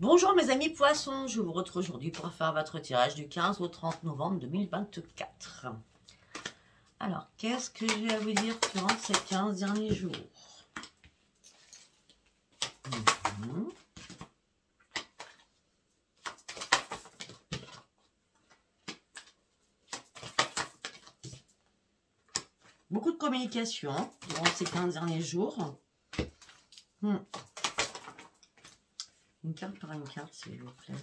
Bonjour mes amis poissons, je vous retrouve aujourd'hui pour faire votre tirage du 15 au 30 novembre 2024. Alors, qu'est-ce que j'ai à vous dire durant ces 15 derniers jours? Beaucoup de communication durant ces 15 derniers jours. Une carte par une carte, s'il vous plaît.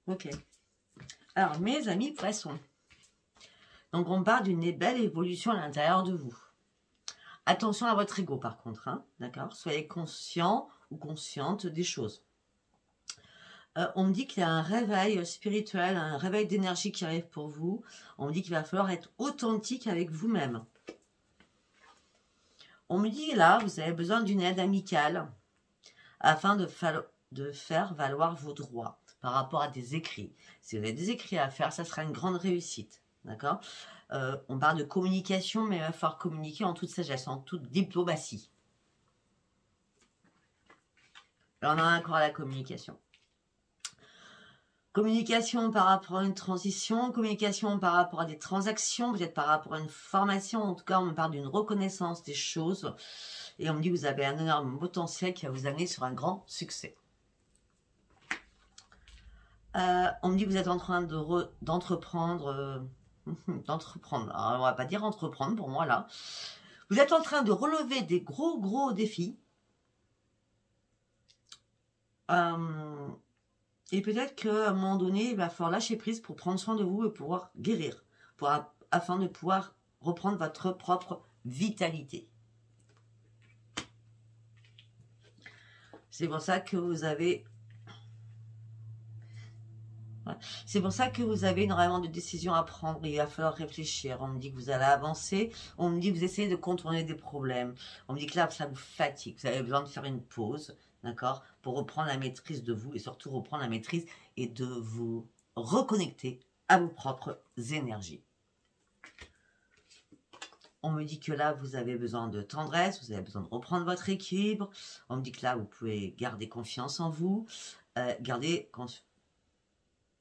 Ok. Alors, mes amis poissons. Donc, on parle d'une belle évolution à l'intérieur de vous. Attention à votre ego, par contre. Hein, d'accord? Soyez conscient ou consciente des choses. On me dit qu'il y a un réveil spirituel, un réveil d'énergie qui arrive pour vous. On me dit qu'il va falloir être authentique avec vous-même. On me dit là, vous avez besoin d'une aide amicale afin de faire valoir vos droits par rapport à des écrits. Si vous avez des écrits à faire, ça sera une grande réussite. D'accord? On parle de communication, mais il va falloir communiquer en toute sagesse, en toute diplomatie. Là, on en a encore à la communication. Communication par rapport à une transition, communication par rapport à des transactions, peut-être par rapport à une formation. En tout cas, on me parle d'une reconnaissance des choses. Et on me dit que vous avez un énorme potentiel qui va vous amener sur un grand succès. On me dit que vous êtes en train d'entreprendre. Alors, on va pas dire entreprendre pour moi là. Vous êtes en train de relever des gros défis. Et peut-être qu'à un moment donné, il va falloir lâcher prise pour prendre soin de vous et pouvoir guérir, afin de pouvoir reprendre votre propre vitalité. C'est pour ça que vous avez... C'est pour ça que vous avez énormément de décisions à prendre. Il va falloir réfléchir. On me dit que vous allez avancer. On me dit que vous essayez de contourner des problèmes. On me dit que là, ça vous fatigue. Vous avez besoin de faire une pause. D'accord? Pour reprendre la maîtrise de vous et surtout reprendre la maîtrise et de vous reconnecter à vos propres énergies. On me dit que là, vous avez besoin de tendresse, vous avez besoin de reprendre votre équilibre. On me dit que là, vous pouvez garder confiance en vous, garder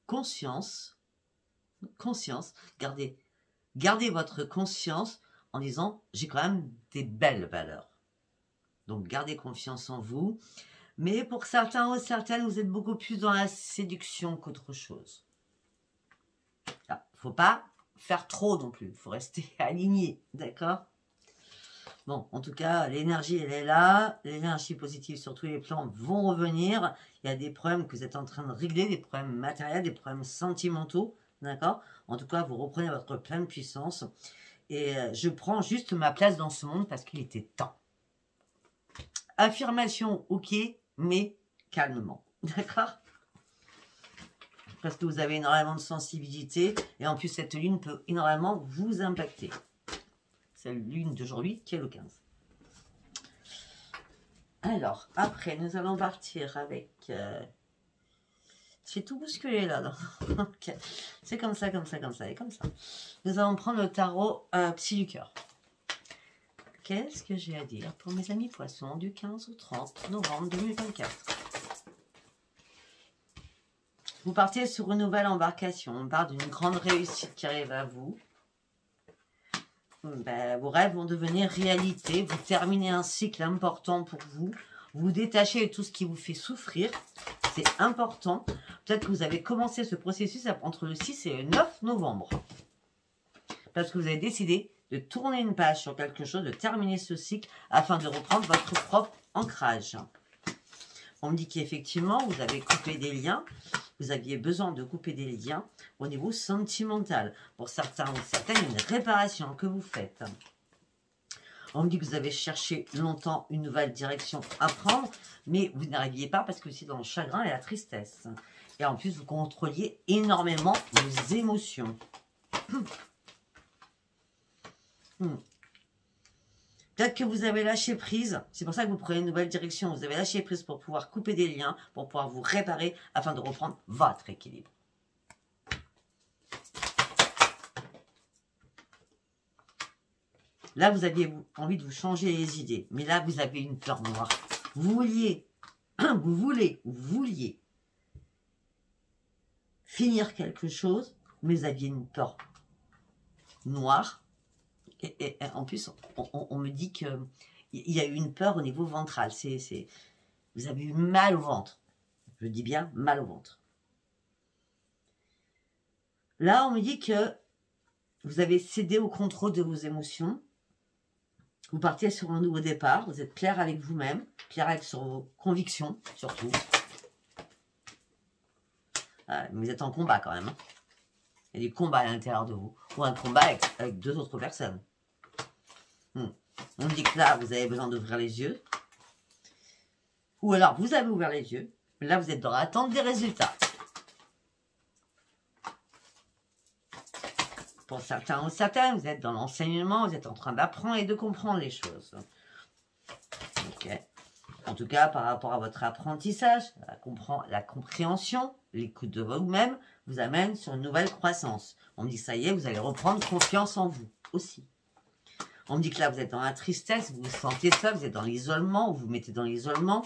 conscience, gardez votre conscience en disant, j'ai quand même des belles valeurs. Donc, gardez confiance en vous. Mais pour certains ou certaines, vous êtes beaucoup plus dans la séduction qu'autre chose. Il ne faut pas faire trop non plus. Il faut rester aligné, d'accord? Bon, en tout cas, l'énergie, elle est là. L'énergie positive sur tous les plans vont revenir. Il y a des problèmes que vous êtes en train de régler, des problèmes matériels, des problèmes sentimentaux, d'accord? En tout cas, vous reprenez votre pleine puissance. Et je prends juste ma place dans ce monde parce qu'il était temps. Affirmation, ok, mais calmement. D'accord? Parce que vous avez énormément de sensibilité. Et en plus, cette lune peut énormément vous impacter. C'est la lune d'aujourd'hui qui est le 15. Alors, après, nous allons partir avec... J'ai tout bousculé là. Okay. C'est comme ça, comme ça, comme ça et comme ça. Nous allons prendre le tarot Psy du cœur. Qu'est-ce que j'ai à dire pour mes amis poissons du 15 au 30 novembre 2024? Vous partez sur une nouvelle embarcation. On parle d'une grande réussite qui arrive à vous. Vos rêves vont devenir réalité. Vous terminez un cycle important pour vous. Vous détachez de tout ce qui vous fait souffrir. C'est important. Peut-être que vous avez commencé ce processus entre le 6 et le 9 novembre. Parce que vous avez décidé de tourner une page sur quelque chose, de terminer ce cycle afin de reprendre votre propre ancrage. On me dit qu'effectivement, vous avez coupé des liens. Vous aviez besoin de couper des liens au niveau sentimental. Pour certains ou certaines, une réparation que vous faites. On me dit que vous avez cherché longtemps une nouvelle direction à prendre, mais vous n'arriviez pas parce que c'est dans le chagrin et la tristesse. Et en plus, vous contrôliez énormément vos émotions. Peut-être que vous avez lâché prise, c'est pour ça que vous prenez une nouvelle direction. Vous avez lâché prise pour pouvoir couper des liens, pour pouvoir vous réparer afin de reprendre votre équilibre. Là, vous aviez envie de vous changer les idées. Mais là, vous avez une peur noire. Vous vouliez finir quelque chose, mais vous aviez une peur noire. Et en plus, on me dit qu'il y a eu une peur au niveau ventral. Vous avez eu mal au ventre. Je dis bien mal au ventre. Là, on me dit que vous avez cédé au contrôle de vos émotions. Vous partez sur un nouveau départ. Vous êtes clair avec vous-même, clair sur vos convictions, surtout. Mais vous êtes en combat quand même. Hein. Il y a du combat à l'intérieur de vous. Ou un combat avec deux autres personnes. On me dit que là, vous avez besoin d'ouvrir les yeux. Ou alors, vous avez ouvert les yeux. Mais là, vous êtes dans l'attente des résultats. Pour certains ou certaines, vous êtes dans l'enseignement, vous êtes en train d'apprendre et de comprendre les choses. Ok. En tout cas, par rapport à votre apprentissage, la compréhension, l'écoute de vous-même vous amène sur une nouvelle croissance. On me dit, ça y est, vous allez reprendre confiance en vous aussi. On me dit que là, vous êtes dans la tristesse, vous vous sentez seul, vous êtes dans l'isolement, vous vous mettez dans l'isolement.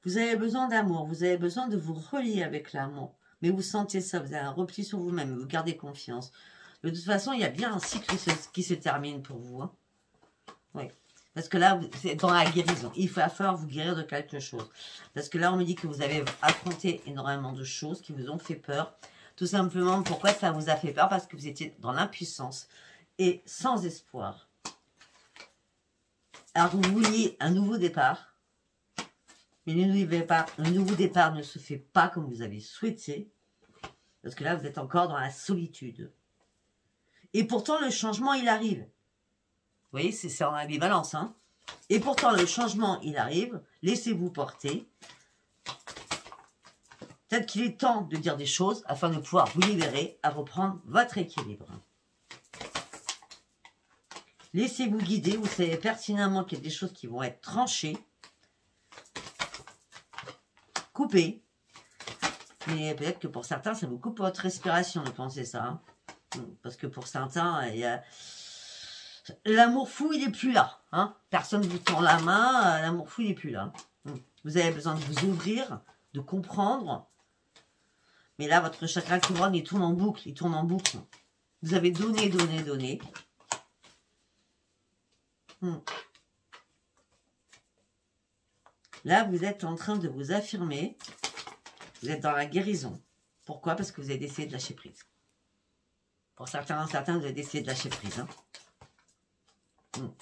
Vous avez besoin d'amour, vous avez besoin de vous relier avec l'amour. Mais vous sentez ça, vous avez un repli sur vous-même, vous gardez confiance. De toute façon, il y a bien un cycle qui se termine pour vous. Hein. Oui. Parce que là, c'est dans la guérison. Il va falloir vous guérir de quelque chose. Parce que là, on me dit que vous avez affronté énormément de choses qui vous ont fait peur. Tout simplement, pourquoi ça vous a fait peur? Parce que vous étiez dans l'impuissance et sans espoir. Alors, vous vouliez un nouveau départ. Mais le nouveau départ ne se fait pas comme vous avez souhaité. Parce que là, vous êtes encore dans la solitude. Et pourtant, le changement, il arrive. Vous voyez, c'est en ambivalence. Hein. Et pourtant, le changement, il arrive. Laissez-vous porter. Peut-être qu'il est temps de dire des choses afin de pouvoir vous libérer à reprendre votre équilibre. Laissez-vous guider. Vous savez pertinemment qu'il y a des choses qui vont être tranchées. Coupées. Mais peut-être que pour certains, ça vous coupe votre respiration de penser ça. Hein. Parce que pour certains, il y a... l'amour fou, il n'est plus là. Hein. Personne ne vous tend la main, l'amour fou, il n'est plus là. Vous avez besoin de vous ouvrir, de comprendre. Mais là, votre chakra couronne, il tourne en boucle, il tourne en boucle. Vous avez donné, donné, donné. Là, vous êtes en train de vous affirmer. Vous êtes dans la guérison. Pourquoi? Parce que vous avez décidé de lâcher prise. Pour certains, vous avez décidé de lâcher prise. Hein.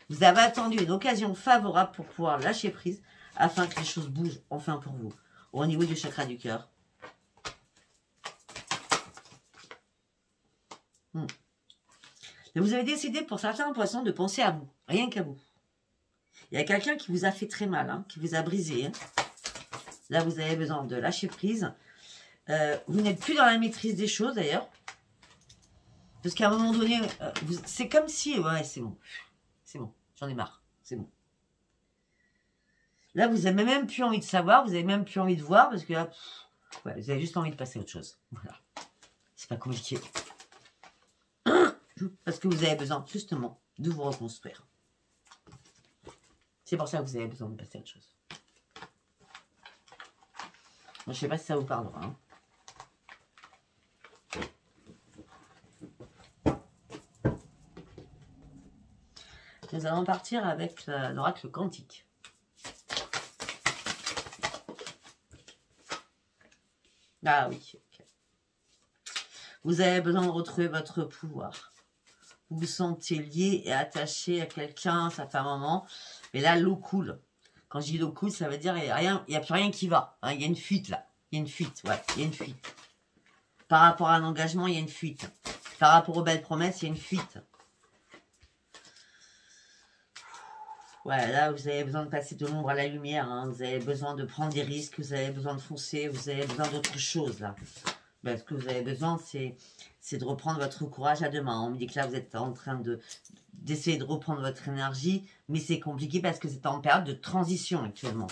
Vous avez attendu une occasion favorable pour pouvoir lâcher prise afin que les choses bougent enfin pour vous. Au niveau du chakra du cœur. Mais vous avez décidé pour certains poissons de penser à vous. Rien qu'à vous. Il y a quelqu'un qui vous a fait très mal, hein, qui vous a brisé. Hein. Là, vous avez besoin de lâcher prise. Vous n'êtes plus dans la maîtrise des choses, d'ailleurs. Parce qu'à un moment donné, c'est comme si... Ouais, c'est bon. C'est bon. J'en ai marre. C'est bon. Là, vous n'avez même plus envie de savoir. Vous n'avez même plus envie de voir. Parce que là, ouais, vous avez juste envie de passer à autre chose. Voilà. C'est pas compliqué. Parce que vous avez besoin, justement, de vous reconstruire. C'est pour ça que vous avez besoin de passer à autre chose. Bon, je ne sais pas si ça vous parlera. Hein. Nous allons partir avec l'oracle quantique. Ah oui. Okay. Vous avez besoin de retrouver votre pouvoir. Vous vous sentez lié et attaché à quelqu'un, ça fait un moment. Mais là, l'eau coule. Quand je dis l'eau coule, ça veut dire qu'il n'y a plus rien qui va. Hein, il y a une fuite là. Il y a une fuite, ouais, il y a une fuite. Par rapport à un engagement, il y a une fuite. Par rapport aux belles promesses, il y a une fuite. Ouais, là, vous avez besoin de passer de l'ombre à la lumière. Hein. Vous avez besoin de prendre des risques. Vous avez besoin de foncer. Vous avez besoin d'autre chose, là. Ben, ce que vous avez besoin, c'est de reprendre votre courage à deux mains. On me dit que là, vous êtes en train d'essayer de reprendre votre énergie, mais c'est compliqué parce que c'est en période de transition actuellement.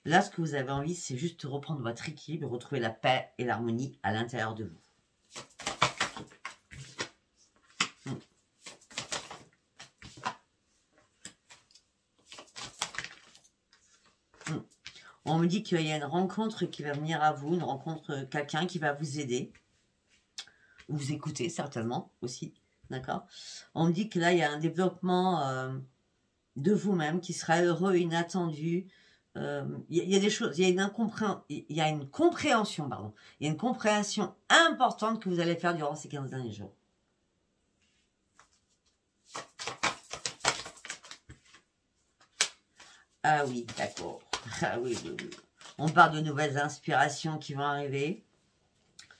Là, ce que vous avez envie, c'est juste de reprendre votre équilibre, retrouver la paix et l'harmonie à l'intérieur de vous. On me dit qu'il y a une rencontre qui va venir à vous, une rencontre, quelqu'un qui va vous aider. Vous écouter, certainement, aussi. D'accord? On me dit que là, il y a un développement de vous-même qui sera heureux, inattendu. Il y a des choses, il y a une compréhension, pardon. Il y a une compréhension importante que vous allez faire durant ces 15 derniers jours. Ah oui, d'accord. Ah oui, oui, oui. On parle de nouvelles inspirations qui vont arriver.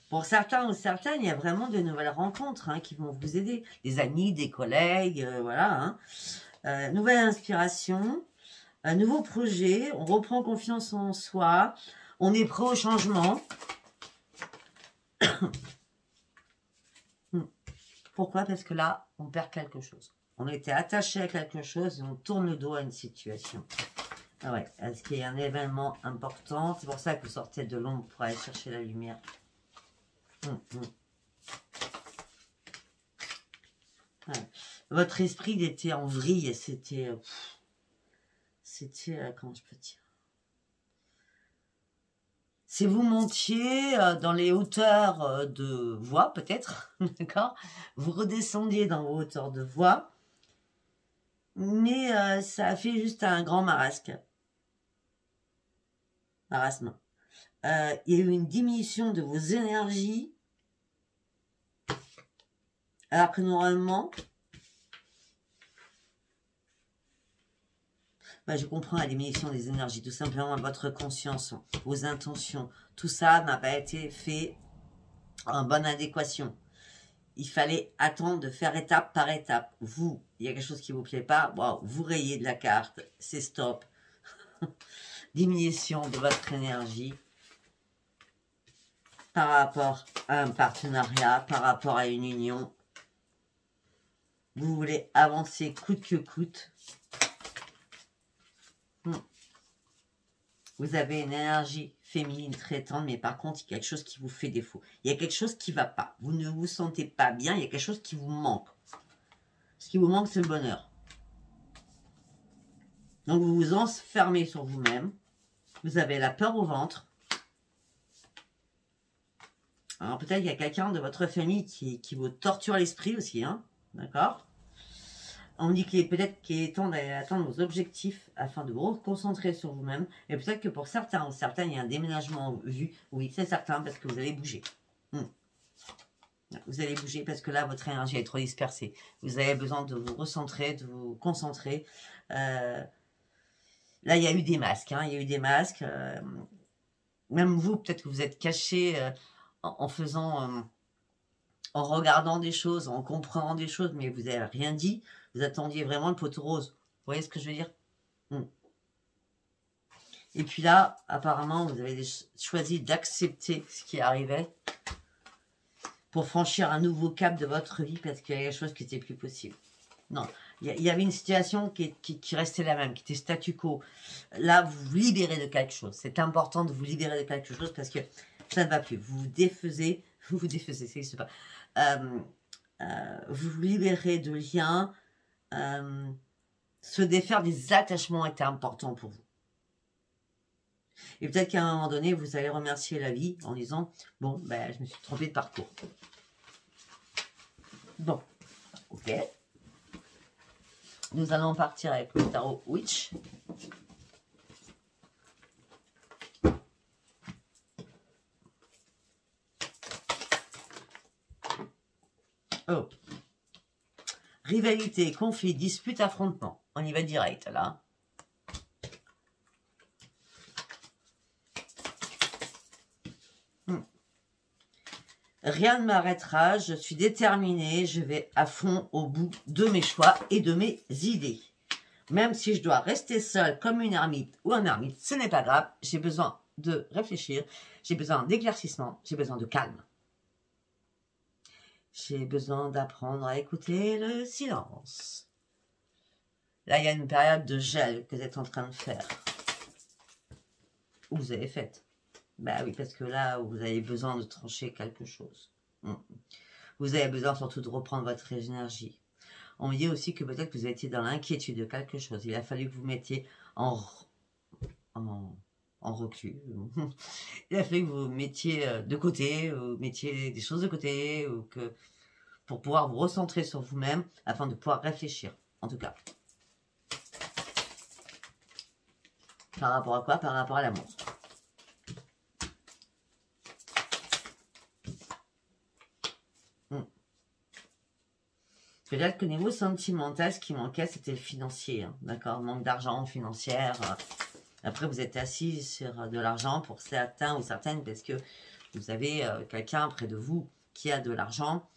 Pour certains ou certaines, il y a vraiment de nouvelles rencontres qui vont vous aider. Des amis, des collègues, voilà. Nouvelle inspiration, un nouveau projet, on reprend confiance en soi, on est prêt au changement. Pourquoi? Parce que là, on perd quelque chose. On était attaché à quelque chose et on tourne le dos à une situation. Ah ouais, est-ce qu'il y a un événement important? C'est pour ça que vous sortez de l'ombre pour aller chercher la lumière. Ouais. Votre esprit, il était en vrille. C'était... comment je peux dire? Si vous montiez dans les hauteurs de voix, peut-être, d'accord? Vous redescendiez dans vos hauteurs de voix. Mais ça a fait juste un grand marasme. Il y a eu une diminution de vos énergies. Alors que normalement, je comprends la diminution des énergies. Tout simplement, votre conscience, vos intentions, tout ça n'a pas été fait en bonne adéquation. Il fallait attendre de faire étape par étape. Vous, il y a quelque chose qui ne vous plaît pas, wow, vous rayez de la carte, c'est stop. Diminution de votre énergie par rapport à un partenariat, par rapport à une union. Vous voulez avancer coûte que coûte. Vous avez une énergie féminine très tendre, mais par contre, il y a quelque chose qui vous fait défaut. Il y a quelque chose qui ne va pas. Vous ne vous sentez pas bien, il y a quelque chose qui vous manque. Ce qui vous manque, c'est le bonheur. Donc, vous vous enfermez sur vous-même. Vous avez la peur au ventre. Alors, peut-être qu'il y a quelqu'un de votre famille qui vous torture l'esprit aussi, hein, d'accord? On dit qu'il est peut-être qu'il est temps d'aller atteindre vos objectifs afin de vous concentrer sur vous-même. Et peut-être que pour certains ou certaines, il y a un déménagement vu. Oui, c'est certain, parce que vous allez bouger. Vous allez bouger parce que là, votre énergie est trop dispersée. Vous avez besoin de vous recentrer, de vous concentrer. Là, il y a eu des masques. Il y a eu des masques. Même vous, peut-être que vous êtes caché en faisant... en regardant des choses, en comprenant des choses, mais vous n'avez rien dit. Vous attendiez vraiment le poteau rose. Vous voyez ce que je veux dire? Et puis là, apparemment, vous avez choisi d'accepter ce qui arrivait pour franchir un nouveau cap de votre vie parce qu'il y a quelque chose qui n'était plus possible. Non, il y avait une situation qui restait la même, qui était statu quo. Là, vous vous libérez de quelque chose. C'est important de vous libérer de quelque chose parce que ça ne va plus. Vous vous défaisez, c'est pas... vous vous libérez de liens, se défaire des attachements était important pour vous. Et peut-être qu'à un moment donné, vous allez remercier la vie en disant, bon, je me suis trompé de parcours. Bon, ok. Nous allons partir avec le tarot Witch. Oh. Rivalité, conflit, dispute, affrontement. On y va direct, là. Rien ne m'arrêtera, je suis déterminée, je vais à fond au bout de mes choix et de mes idées. Même si je dois rester seule comme une ermite ou un ermite, ce n'est pas grave, j'ai besoin de réfléchir, j'ai besoin d'éclaircissement, j'ai besoin de calme. J'ai besoin d'apprendre à écouter le silence. Là, il y a une période de gel que vous êtes en train de faire. Ou vous avez fait. Bah oui, parce que là, vous avez besoin de trancher quelque chose. Vous avez besoin surtout de reprendre votre énergie. On me dit aussi que peut-être que vous étiez dans l'inquiétude de quelque chose. Il a fallu que vous mettiez en recul. Il a fallu que vous mettiez de côté, vous mettiez des choses de côté, ou que, pour pouvoir vous recentrer sur vous-même, afin de pouvoir réfléchir, en tout cas. Par rapport à quoi? Par rapport à l'amour. Peut-être que niveau sentimental, ce qui manquait, c'était le financier. Hein, d'accord? Manque d'argent financière. Après, vous êtes assis sur de l'argent pour certains ou certaines, parce que vous avez quelqu'un près de vous qui a de l'argent,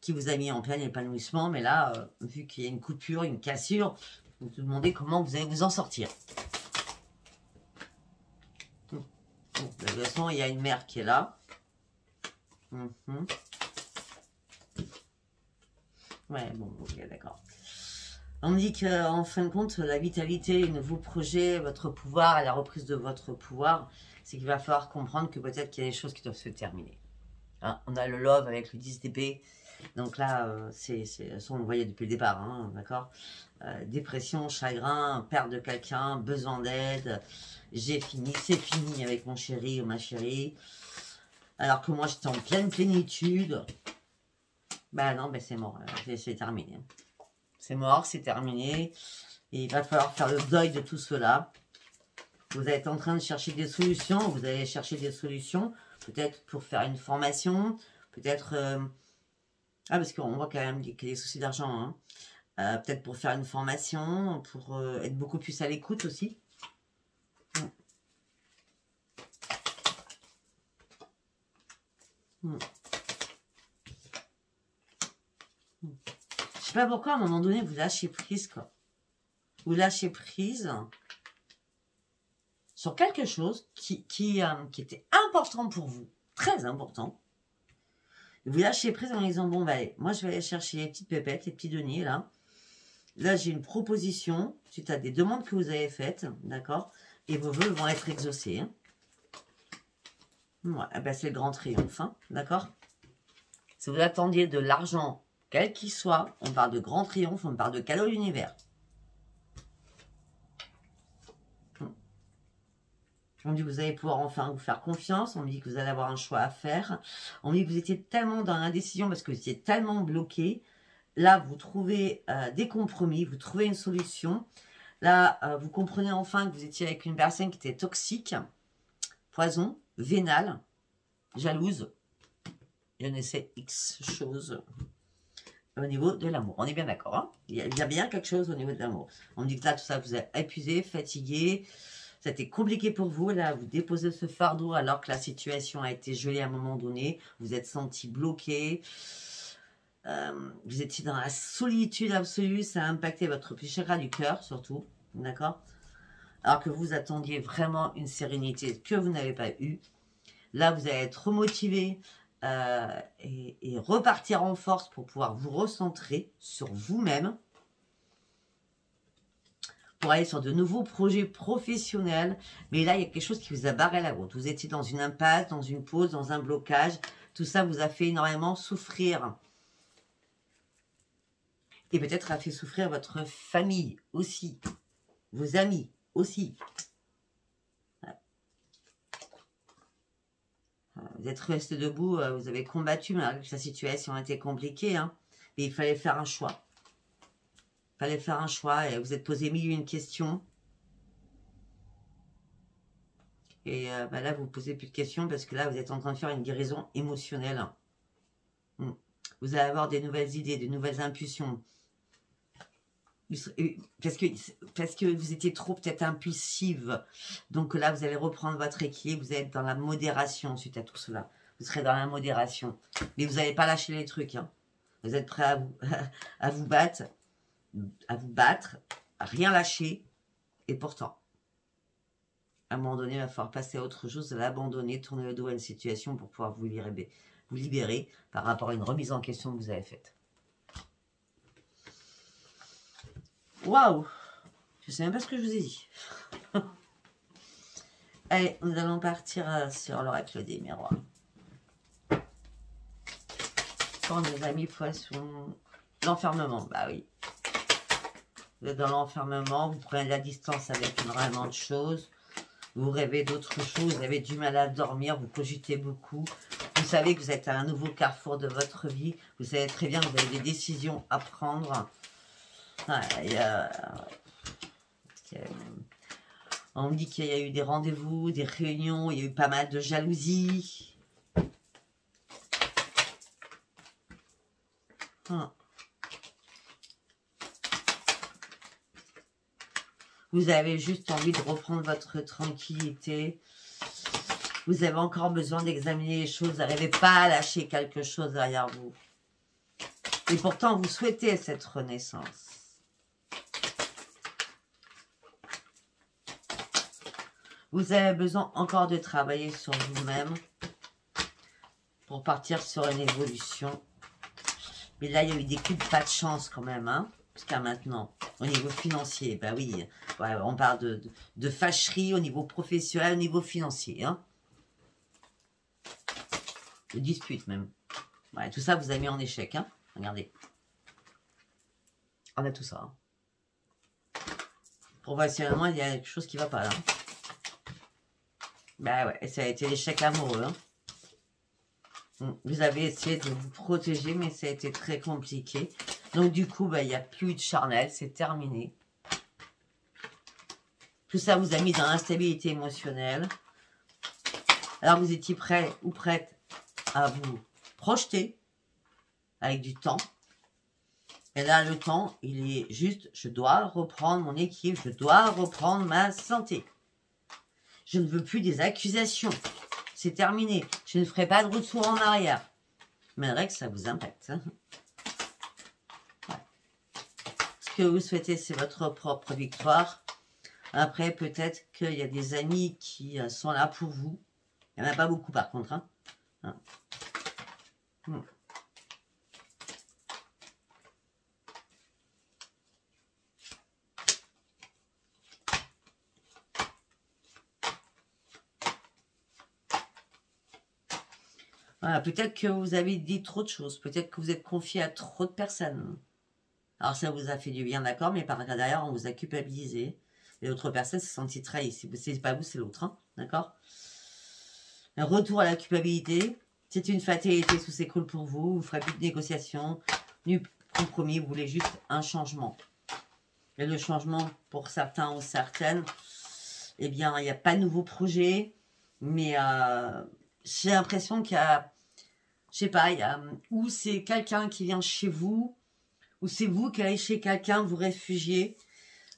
qui vous a mis en plein épanouissement. Mais là, vu qu'il y a une coupure, une cassure, vous vous demandez comment vous allez vous en sortir. Bon, de toute façon, il y a une mère qui est là. Ouais, bon, ok, d'accord. On me dit qu'en fin de compte, la vitalité, les nouveaux projets, votre pouvoir et la reprise de votre pouvoir, c'est qu'il va falloir comprendre que peut-être qu'il y a des choses qui doivent se terminer. Hein, on a le love avec le 10 d'épée. Donc là, on le voyait depuis le départ, hein, d'accord. Dépression, chagrin, perte de quelqu'un, besoin d'aide. J'ai fini, c'est fini avec mon chéri ou ma chérie. Alors que moi, j'étais en pleine plénitude. Bah non, bah c'est mort, c'est terminé. C'est mort, c'est terminé. Et il va falloir faire le deuil de tout cela. Vous êtes en train de chercher des solutions. Vous allez chercher des solutions. Peut-être pour faire une formation. Peut-être... Ah, parce qu'on voit quand même qu'il y a des soucis d'argent. Hein. Peut-être pour faire une formation. Pour être beaucoup plus à l'écoute aussi. Je sais pas pourquoi, à un moment donné, vous lâchez prise, quoi. Vous lâchez prise sur quelque chose qui était important pour vous, très important. Vous lâchez prise en disant, bon, bah, allez, moi, je vais aller chercher les petites pépettes, les petits deniers, là. Là, j'ai une proposition suite à des demandes que vous avez faites, d'accord? Et vos vœux vont être exaucés. Hein. Ouais, ben, c'est le grand triomphe, hein, d'accord? Si vous attendiez de l'argent, quel qu'il soit, on parle de grand triomphe, on parle de cadeau de l'univers. On me dit que vous allez pouvoir enfin vous faire confiance. On me dit que vous allez avoir un choix à faire. On me dit que vous étiez tellement dans l'indécision parce que vous étiez tellement bloqué. Là, vous trouvez des compromis, vous trouvez une solution. Là, vous comprenez enfin que vous étiez avec une personne qui était toxique, poison, vénale, jalouse. Je ne sais X choses au niveau de l'amour. On est bien d'accord, hein? Il y a bien quelque chose au niveau de l'amour. On me dit que là, tout ça, vous êtes épuisé, fatigué. C'était compliqué pour vous. Là, vous déposez ce fardeau alors que la situation a été gelée à un moment donné. Vous êtes senti bloqué. Vous étiez dans la solitude absolue. Ça a impacté votre chakra du cœur, surtout. D'accord? Alors que vous attendiez vraiment une sérénité que vous n'avez pas eue. Là, vous allez être remotivé et repartir en force pour pouvoir vous recentrer sur vous-même. Pour aller sur de nouveaux projets professionnels. Mais là, il y a quelque chose qui vous a barré la route. Vous étiez dans une impasse, dans une pause, dans un blocage. Tout ça vous a fait énormément souffrir. Et peut-être a fait souffrir votre famille aussi. Vos amis aussi. Vous êtes resté debout, vous avez combattu, mais la situation a été compliquée. Hein, mais il fallait faire un choix. Il fallait faire un choix et vous êtes posé mille et une questions. Et bah là, vous ne posez plus de questions parce que là, vous êtes en train de faire une guérison émotionnelle. Vous allez avoir des nouvelles idées, des nouvelles impulsions. Parce que vous étiez trop peut-être impulsive. Donc là, vous allez reprendre votre équilibre. Vous êtes dans la modération suite à tout cela. Vous serez dans la modération. Mais vous n'allez pas lâcher les trucs. Hein. Vous êtes prêt à vous battre, à rien lâcher. Et pourtant, à un moment donné, il va falloir passer à autre chose, l'abandonner, tourner le dos à une situation pour pouvoir vous libérer vous libérer par rapport à une remise en question que vous avez faite. Waouh! Je ne sais même pas ce que je vous ai dit. Allez, nous allons partir sur l'oracle des miroirs. Quand mes amis poissons, l'enfermement, bah oui. Vous êtes dans l'enfermement, vous prenez de la distance avec énormément de choses. Vous rêvez d'autres choses, vous avez du mal à dormir, vous cogitez beaucoup. Vous savez que vous êtes à un nouveau carrefour de votre vie. Vous savez très bien que vous avez des décisions à prendre. On me dit qu'il y a eu des rendez-vous, des réunions, il y a eu pas mal de jalousie. Vous avez juste envie de reprendre votre tranquillité. Vous avez encore besoin d'examiner les choses. Vous n'arrivez pas à lâcher quelque chose derrière vous. Et pourtant, vous souhaitez cette renaissance. Vous avez besoin encore de travailler sur vous-même pour partir sur une évolution. Mais là, il y a eu des coups de pas de chance quand même, hein, jusqu'à maintenant. Au niveau financier, ben oui, ouais, on parle de fâcherie au niveau professionnel, au niveau financier. Hein. De dispute même. Ouais, tout ça, vous avez mis en échec. Hein. Regardez. On a tout ça. Hein. Professionnellement, il y a quelque chose qui ne va pas là. Ben ouais, ça a été l'échec amoureux. Hein. Vous avez essayé de vous protéger, mais ça a été très compliqué. Donc du coup, il n'y a plus de charnel, c'est terminé. Tout ça vous a mis dans l'instabilité émotionnelle. Alors vous étiez prêt ou prête à vous projeter avec du temps. Et là, le temps, il est juste, je dois reprendre mon équilibre, je dois reprendre ma santé. Je ne veux plus des accusations. C'est terminé. Je ne ferai pas de retour en arrière. Malgré que ça vous impacte. Hein. Que vous souhaitez, c'est votre propre victoire. Après, peut-être qu'il y a des amis qui sont là pour vous. Il n'y en a pas beaucoup, par contre. Hein. Voilà, peut-être que vous avez dit trop de choses. Peut-être que vous êtes confié à trop de personnes. Alors ça vous a fait du bien, d'accord, mais par derrière, on vous a culpabilisé. Et l'autre personne s'est sentie trahie. C'est pas vous, c'est l'autre, hein, d'accord. Un retour à la culpabilité. C'est une fatalité, tout s'écroule pour vous. Vous ne ferez plus de négociations, ni de compromis. Vous voulez juste un changement. Et le changement, pour certains ou certaines, eh bien, il n'y a pas de nouveau projet. Mais j'ai l'impression qu'il y a, je sais pas, ou c'est quelqu'un qui vient chez vous, ou c'est vous qui allez chez quelqu'un, vous réfugiez,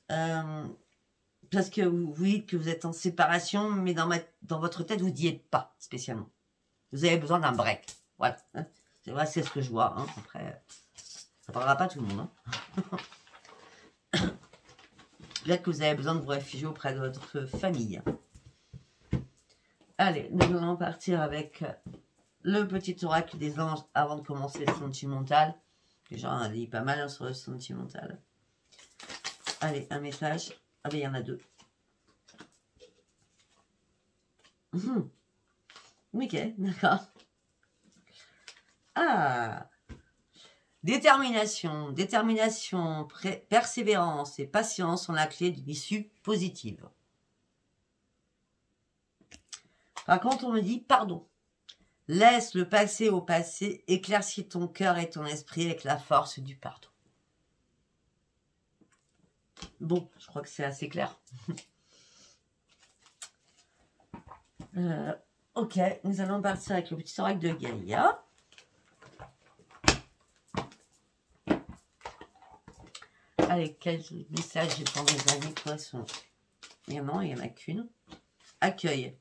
parce que vous dites que vous êtes en séparation, mais dans votre tête, vous n'y êtes pas spécialement. Vous avez besoin d'un break. Voilà. C'est vrai, c'est ce que je vois. Hein. Après, ça ne parlera pas à tout le monde. Hein. Peut-être que vous avez besoin de vous réfugier auprès de votre famille. Allez, nous allons partir avec le petit oracle des anges avant de commencer le sentimental. Déjà, on a dit pas mal hein, sur le sentimental. Allez, un message. Ah ben, il y en a deux. Ok, d'accord. Ah, détermination, persévérance et patience sont la clé d'une issue positive. Par contre, on me dit pardon. Laisse le passé au passé, éclaircis ton cœur et ton esprit avec la force du pardon. Bon, je crois que c'est assez clair. Ok, nous allons partir avec le petit oracle de Gaïa. Allez, quel message j'ai pour mes amis poissons? Il y en a qu'une. Accueille.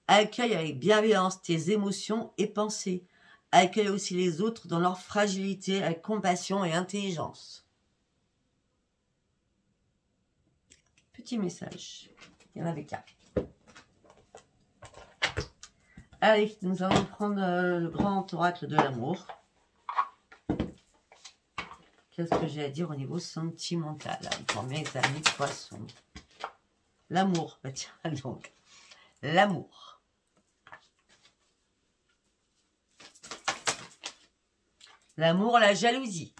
Accueille avec bienveillance tes émotions et pensées. Accueille aussi les autres dans leur fragilité avec compassion et intelligence. Petit message. Il y en avait qu'un. Allez, nous allons prendre le grand oracle de l'amour. Qu'est-ce que j'ai à dire au niveau sentimental pour mes amis poissons? L'amour, bah tiens, donc, l'amour. L'amour, la jalousie.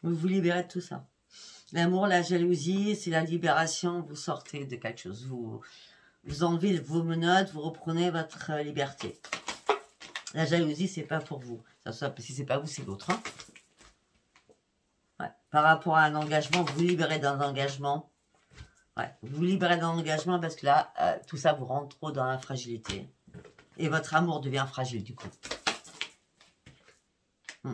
Vous vous libérez de tout ça. L'amour, la jalousie, c'est la libération. Vous sortez de quelque chose. Vous enlevez vos menottes, vous reprenez votre liberté. La jalousie, c'est pas pour vous. Si c'est pas vous, c'est l'autre. Hein. Ouais. Par rapport à un engagement, vous libérez d'un engagement. Ouais. Vous libérez d'un engagement parce que là, tout ça vous rentre trop dans la fragilité. Et votre amour devient fragile du coup. Ouais.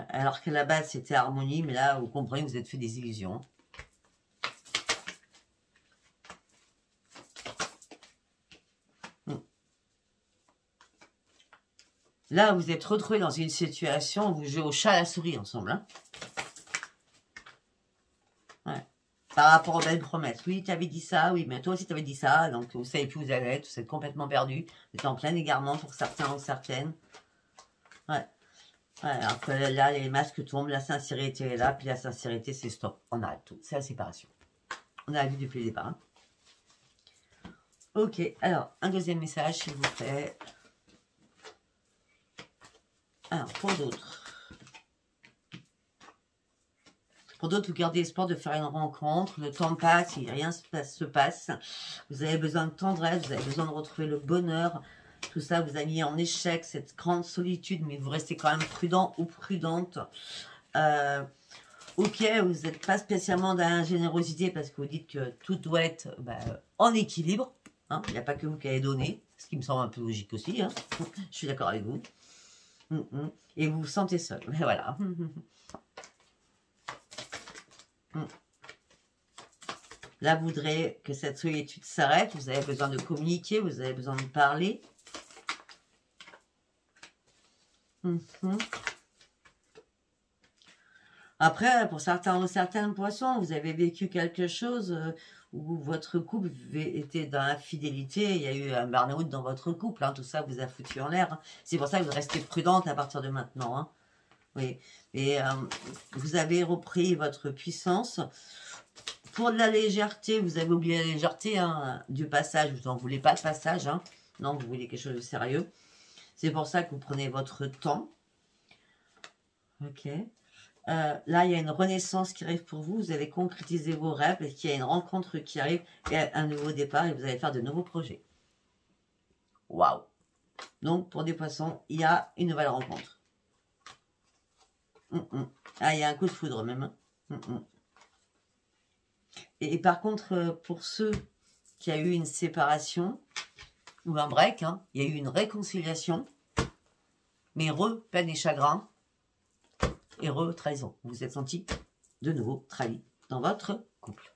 Alors que la base, c'était harmonie, mais là, vous comprenez, vous êtes fait des illusions. Là, vous êtes retrouvés dans une situation où vous jouez au chat à la souris ensemble. Hein. Ouais. Par rapport aux belles promesses. Oui, tu avais dit ça, oui, mais toi aussi tu avais dit ça. Donc, vous ne savez plus où vous allez être, vous êtes complètement perdu. Vous êtes en plein égarement pour certains ou certaines. Ouais. Ouais, alors que là, les masques tombent, la sincérité est là, puis la sincérité, c'est stop. On arrête tout. C'est la séparation. On a vu depuis le départ. Hein. Ok, alors, un deuxième message, s'il vous plaît. Alors, pour d'autres. Pour d'autres, vous gardez espoir de faire une rencontre. Le temps passe, rien se passe. Vous avez besoin de tendresse, vous avez besoin de retrouver le bonheur. Tout ça vous a mis en échec, cette grande solitude, mais vous restez quand même prudent ou prudente. Ok, vous n'êtes pas spécialement dans la générosité parce que vous dites que tout doit être en équilibre. Hein. Il n'y a pas que vous qui allez donner, ce qui me semble un peu logique aussi. Hein. Je suis d'accord avec vous. Et vous vous sentez seul. Mais voilà. Là, vous voudrez que cette solitude s'arrête. Vous avez besoin de communiquer. Vous avez besoin de parler. Après, pour certains ou certaines poissons, vous avez vécu quelque chose où votre couple était dans l'infidélité. Il y a eu un burn-out dans votre couple. Hein, tout ça vous a foutu en l'air. Hein. C'est pour ça que vous restez prudente à partir de maintenant. Hein. Oui. Et vous avez repris votre puissance. Pour de la légèreté, vous avez oublié la légèreté hein, du passage. Vous n'en voulez pas de passage. Hein. Non, vous voulez quelque chose de sérieux. C'est pour ça que vous prenez votre temps. Ok. Là, il y a une renaissance qui arrive pour vous. Vous allez concrétiser vos rêves. Et qu'il y a une rencontre qui arrive. Et un nouveau départ. Et vous allez faire de nouveaux projets. Waouh. Donc, pour des poissons, il y a une nouvelle rencontre. Ah, il y a un coup de foudre même. Et par contre, pour ceux qui a eu une séparation ou un break, hein, il y a eu une réconciliation, mais peine et chagrin, et trahison. Vous vous êtes senti de nouveau trahi dans votre couple.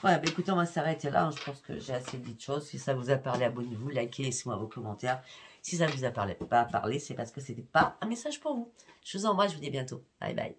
Voilà, bah écoutez, on va s'arrêter là. Hein. Je pense que j'ai assez dit de choses. Si ça vous a parlé, abonnez-vous, likez, laissez-moi vos commentaires. Si ça ne vous a pas parlé, c'est parce que ce n'était pas un message pour vous. Je vous embrasse, je vous dis à bientôt. Bye bye.